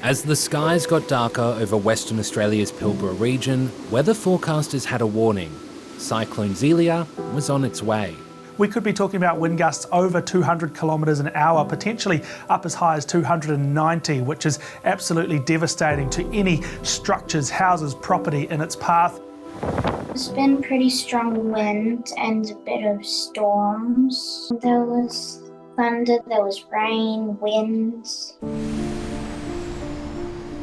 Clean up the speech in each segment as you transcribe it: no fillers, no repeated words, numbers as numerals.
As the skies got darker over Western Australia's Pilbara region, weather forecasters had a warning. Cyclone Zelia was on its way. We could be talking about wind gusts over 200 kilometres an hour, potentially up as high as 290, which is absolutely devastating to any structures, houses, property in its path. There's been pretty strong wind and a bit of storms. There was thunder, there was rain, winds.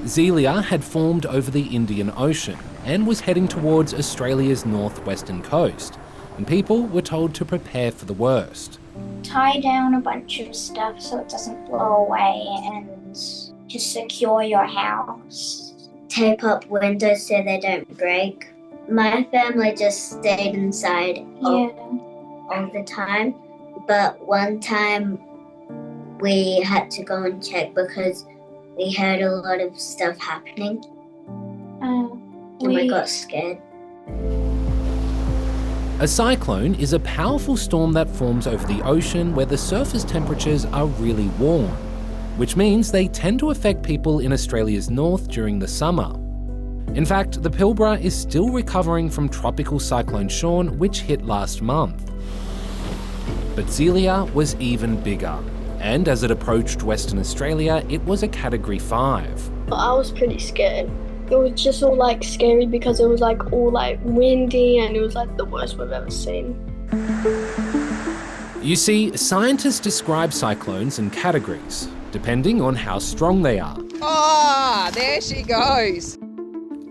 Zelia had formed over the Indian Ocean and was heading towards Australia's northwestern coast, and people were told to prepare for the worst. Tie down a bunch of stuff so it doesn't blow away and just secure your house. Tape up windows so they don't break. My family just stayed inside all the time, but one time we had to go and check because we heard a lot of stuff happening, and we got scared. A cyclone is a powerful storm that forms over the ocean where the surface temperatures are really warm, which means they tend to affect people in Australia's north during the summer. In fact, the Pilbara is still recovering from Tropical Cyclone Sean, which hit last month. But Zelia was even bigger, and as it approached Western Australia, it was a Category 5. I was pretty scared. It was just all scary because it was all windy and it was the worst we've ever seen. You see, scientists describe cyclones in categories, depending on how strong they are. Ah, there she goes.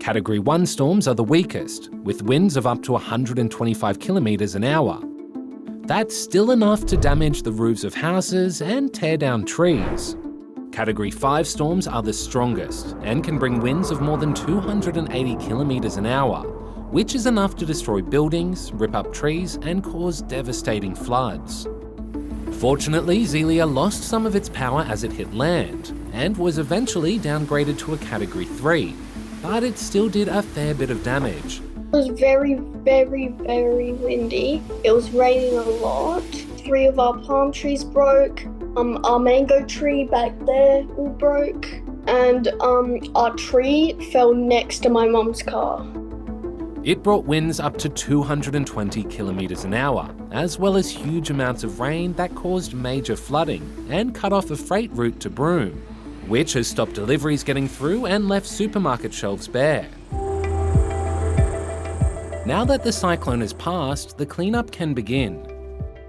Category 1 storms are the weakest, with winds of up to 125 kilometres an hour. That's still enough to damage the roofs of houses and tear down trees. Category 5 storms are the strongest and can bring winds of more than 280 kilometres an hour, which is enough to destroy buildings, rip up trees and cause devastating floods. Fortunately, Zelia lost some of its power as it hit land and was eventually downgraded to a Category 3, but it still did a fair bit of damage. It was very, very, very windy. It was raining a lot. 3 of our palm trees broke. Our mango tree back there all broke. And our tree fell next to my mum's car. It brought winds up to 220 kilometres an hour, as well as huge amounts of rain that caused major flooding and cut off a freight route to Broome, which has stopped deliveries getting through and left supermarket shelves bare. Now that the cyclone has passed, the cleanup can begin.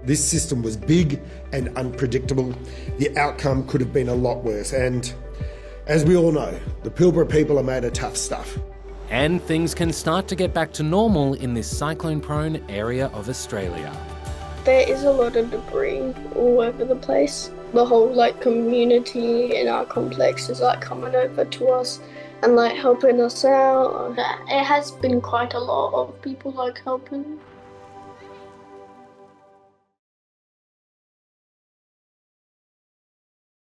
This system was big and unpredictable. The outcome could have been a lot worse. And as we all know, the Pilbara people are made of tough stuff. And things can start to get back to normal in this cyclone-prone area of Australia. There is a lot of debris all over the place. The whole community in our complex is coming over to us and helping us out. It has been quite a lot of people helping.